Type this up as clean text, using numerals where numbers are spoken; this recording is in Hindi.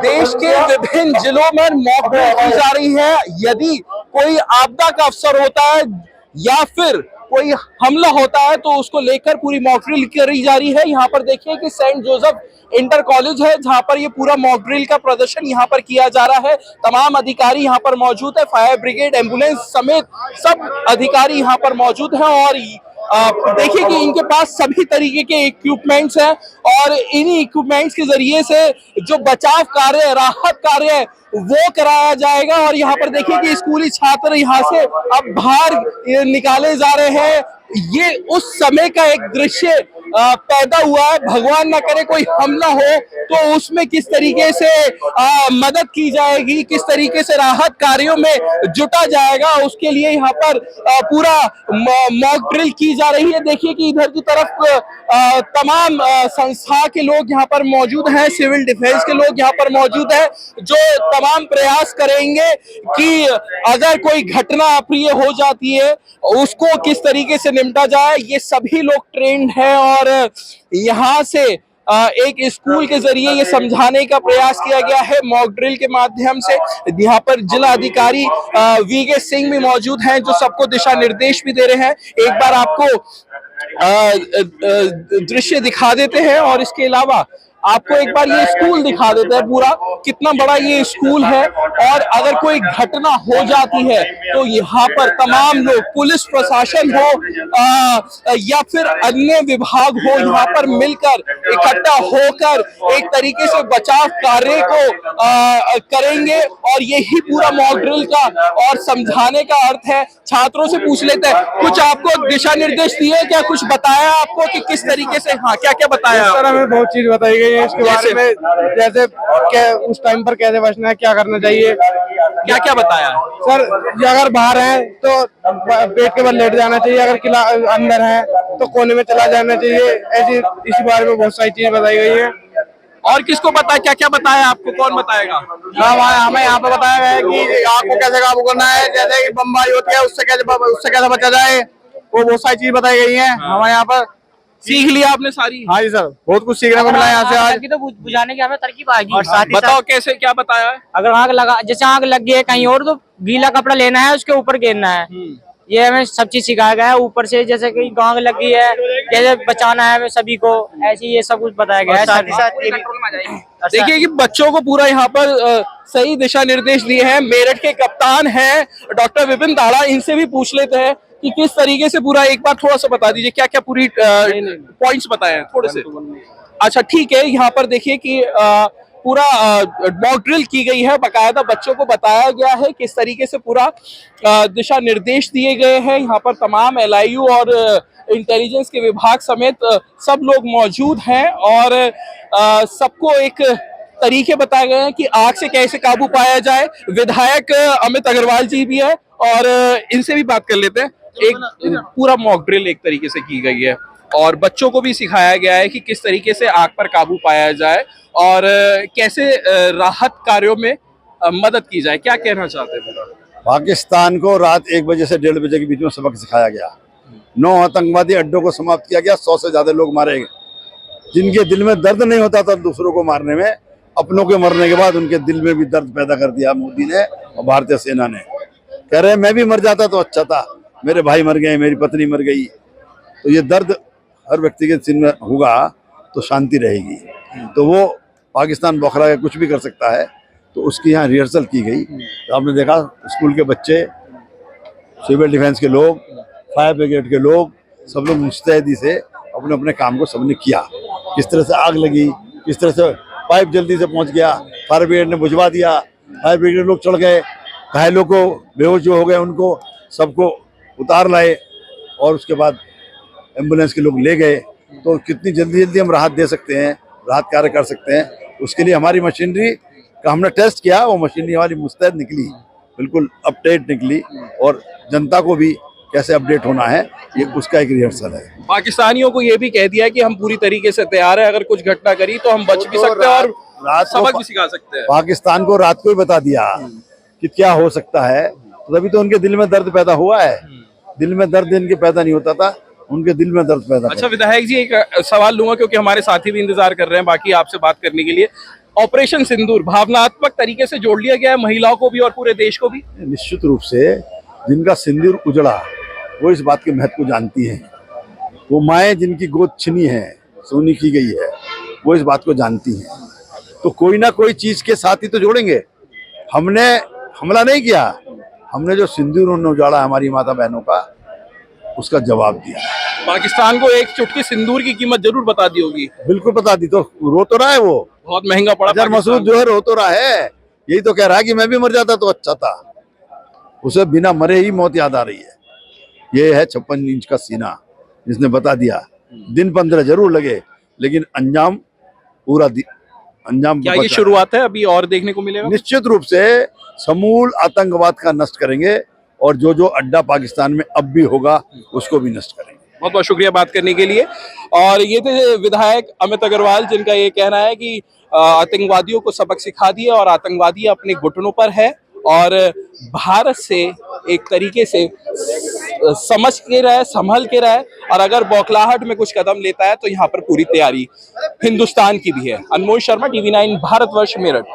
देश के विभिन्न जिलों में मॉक ड्रिल की जा रही है। यदि कोई आपदा का अवसर होता है या फिर कोई हमला होता है तो उसको लेकर पूरी मॉक ड्रिल करी जा रही है। यहाँ पर देखिए कि सेंट जोसेफ इंटर कॉलेज है जहां पर ये पूरा मॉक ड्रिल का प्रदर्शन यहाँ पर किया जा रहा है। तमाम अधिकारी यहाँ पर मौजूद है, फायर ब्रिगेड, एम्बुलेंस समेत सब अधिकारी यहाँ पर मौजूद हैं और देखिए कि इनके पास सभी तरीके के इक्विपमेंट्स हैं और इन्हीं इक्विपमेंट्स के जरिए से जो बचाव कार्य, राहत कार्य है वो कराया जाएगा। और यहाँ पर देखिए कि स्कूली छात्र यहाँ से अब बाहर निकाले जा रहे हैं। ये उस समय का एक दृश्य पैदा हुआ है, भगवान ना करे कोई हमला हो तो उसमें किस तरीके से मदद की जाएगी, किस तरीके से राहत कार्यों में जुटा जाएगा, उसके लिए यहाँ पर पूरा मॉक ड्रिल की जा रही है। देखिए कि इधर की तरफ तमाम संस्था के लोग यहाँ पर मौजूद हैं, सिविल डिफेंस के लोग यहाँ पर मौजूद हैं जो तमाम प्रयास करेंगे कि अगर कोई घटना अप्रिय हो जाती है उसको किस तरीके से निपटा जाए। ये सभी लोग ट्रेंड हैं और यहाँ से एक स्कूल के जरिए ये समझाने का प्रयास किया गया है मॉक ड्रिल के माध्यम से। यहाँ पर जिला अधिकारी वीके सिंह भी मौजूद हैं जो सबको दिशा निर्देश भी दे रहे हैं। एक बार आपको दृश्य दिखा देते हैं और इसके अलावा आपको एक बार ये स्कूल दिखा देते हैं पूरा कितना बड़ा ये स्कूल है। और अगर कोई घटना हो जाती है तो यहाँ पर तमाम लोग, पुलिस प्रशासन हो या फिर अन्य विभाग हो, यहाँ पर मिलकर इकट्ठा होकर एक तरीके से बचाव कार्य को करेंगे। और यही पूरा मॉक ड्रिल का और समझाने का अर्थ है। छात्रों से पूछ लेते हैं, कुछ आपको दिशा निर्देश दिए क्या, कुछ बताया आपको कि किस तरीके से, हाँ क्या क्या बताया? सर हमें बहुत चीज बताई गई है इसके बारे में, जैसे उस टाइम पर कैसे बचना है, क्या करना चाहिए। क्या क्या बताया सर? अगर बाहर है तो पेट के बल लेट जाना चाहिए, अगर किला अंदर है तो कोने में चला जाना चाहिए। ऐसी इस बारे में बहुत सारी चीजें बताई गई है। और किसको पता है, क्या क्या बताया आपको, कौन बताएगा? हमें यहाँ पे बताया गया है कि आग को कैसे काबू करना है, जैसे कि बमबारी होती है उससे कैसे बचा जाए, वो बहुत सारी चीज बताई गई है। हमारे यहाँ पर सीख लिया आपने सारी? हाँ जी सर, बहुत कुछ सीखने को मिला यहाँ से आज। तो बुझाने की हमें तरकीब आएगी। और साथ बताओ कैसे, क्या बताया है? अगर आग लगा, जैसे आग लग गई है कहीं और तो गीला कपड़ा लेना है, उसके ऊपर गिरना है। ये हमें सब चीज सिखाया गया है। ऊपर से जैसे कि आग लगी है कैसे बचाना है हमें सभी को, ऐसे ये सब कुछ बताया गया है। साथ ही साथ देखिए कि बच्चों को पूरा यहाँ पर सही दिशा निर्देश दिए हैं। मेरठ के कप्तान हैं डॉक्टर विपिन दाड़ा, इनसे भी पूछ लेते हैं कि किस तरीके से पूरा, एक बार थोड़ा सा बता दीजिए क्या क्या पूरी पॉइंट्स बताए हैं थोड़े से। अच्छा ठीक है, यहाँ पर देखिए कि पूरा मॉक ड्रिल की गई है, बकायदा बच्चों को बताया गया है किस तरीके से पूरा दिशा निर्देश दिए गए हैं। यहाँ पर तमाम LIU और इंटेलिजेंस के विभाग समेत सब लोग मौजूद हैं और सबको एक तरीके बताए गए हैं कि आग से कैसे काबू पाया जाए। विधायक अमित अग्रवाल जी भी है और इनसे भी बात कर लेते हैं। एक पूरा मॉक ड्रिल एक तरीके से की गई है और बच्चों को भी सिखाया गया है कि किस तरीके से आग पर काबू पाया जाए और कैसे राहत कार्यों में मदद की जाए। क्या कहना चाहते हैं? पाकिस्तान को रात 1 बजे से 1:30 बजे के बीच में सबक सिखाया गया। 9 आतंकवादी अड्डों को समाप्त किया गया, 100 से ज्यादा लोग मारे गए। जिनके दिल में दर्द नहीं होता था दूसरों को मारने में, अपनों के मरने के बाद उनके दिल में भी दर्द पैदा कर दिया मोदी ने और भारतीय सेना ने। कह रहे मैं भी मर जाता तो अच्छा था, मेरे भाई मर गए, मेरी पत्नी मर गई। तो ये दर्द हर व्यक्ति के दिल में होगा तो शांति रहेगी। तो वो पाकिस्तान बौखला के कुछ भी कर सकता है, तो उसकी यहाँ रिहर्सल की गई। तो आपने देखा स्कूल के बच्चे, सिविल डिफेंस के लोग, फायर ब्रिगेड के लोग, सब लोग मुस्तैदी से अपने अपने काम को सबने किया। किस तरह से आग लगी, किस तरह से पाइप जल्दी से पहुंच गया, फायर ब्रिगेड ने बुझवा दिया, फायर ब्रिगेड लोग चढ़ गए, घायलों को, बेहोश जो हो गए उनको सबको उतार लाए और उसके बाद एम्बुलेंस के लोग ले गए। तो कितनी जल्दी जल्दी हम राहत दे सकते हैं, राहत कार्य कर सकते हैं, उसके लिए हमारी मशीनरी का हमने टेस्ट किया। वो मशीनरी हमारी मुस्तैद निकली, बिल्कुल अपडेट निकली और जनता को भी कैसे अपडेट होना है ये उसका एक रिहर्सल है। पाकिस्तानियों को ये भी कह दिया है कि हम पूरी तरीके से तैयार है, अगर कुछ घटना करी तो हम बच भी सकते हैं और सबक भी सिखा सकते हैं। पाकिस्तान को रात को ही बता दिया कि क्या हो सकता है, तो तभी तो उनके दिल में दर्द पैदा हुआ है। दिल में दर्द इनके पैदा नहीं होता था, उनके दिल में दर्द पैदा। अच्छा विधायक जी, एक सवाल लूंगा क्योंकि हमारे साथी भी इंतजार कर रहे हैं बाकी आपसे बात करने के लिए। ऑपरेशन सिंदूर भावनात्मक तरीके से जोड़ लिया गया है महिलाओं को भी और पूरे देश को भी। निश्चित रूप से जिनका सिंदूर उजड़ा वो इस बात के महत्व को जानती हैं। वो माएँ जिनकी गोद छिनी है, सोनी की गई है, वो इस बात को जानती हैं। तो कोई ना कोई चीज के साथ ही तो जोड़ेंगे। हमने हमला नहीं किया, हमने जो सिंदूर उन्होंने उजाड़ा हमारी माता बहनों का, उसका जवाब दिया। पाकिस्तान को एक चुटकी सिंदूर की कीमत जरूर बता दी होगी। बिल्कुल बता दी। तो रो तो रहा है वो, बहुत महंगा पड़ा अजहर पाकिस्तान मसूद जो है रो तो रहा है। यही तो कह रहा है कि मैं भी मर जाता तो अच्छा था। उसे बिना मरे ही मौत याद आ रही है। ये है 56 इंच का सीना, जिसने बता दिया। दिन 15 जरूर लगे, लेकिन अंजाम पूरा अंजाम। क्या ये शुरुआत है, अभी और देखने को मिलेगा? निश्चित रूप से समूल आतंकवाद का नष्ट करेंगे और जो जो अड्डा पाकिस्तान में अब भी होगा उसको भी नष्ट करेंगे। बहुत बहुत शुक्रिया बात करने के लिए। और ये थे विधायक अमित अग्रवाल, जिनका ये कहना है कि आतंकवादियों को सबक सिखा दिया और आतंकवादी अपने घुटनों पर है और भारत से एक तरीके से समझ के रहे, संभल के रहे, और अगर बौखलाहट में कुछ कदम लेता है तो यहाँ पर पूरी तैयारी हिंदुस्तान की भी है। अनमोल शर्मा, TV9 भारतवर्ष, मेरठ।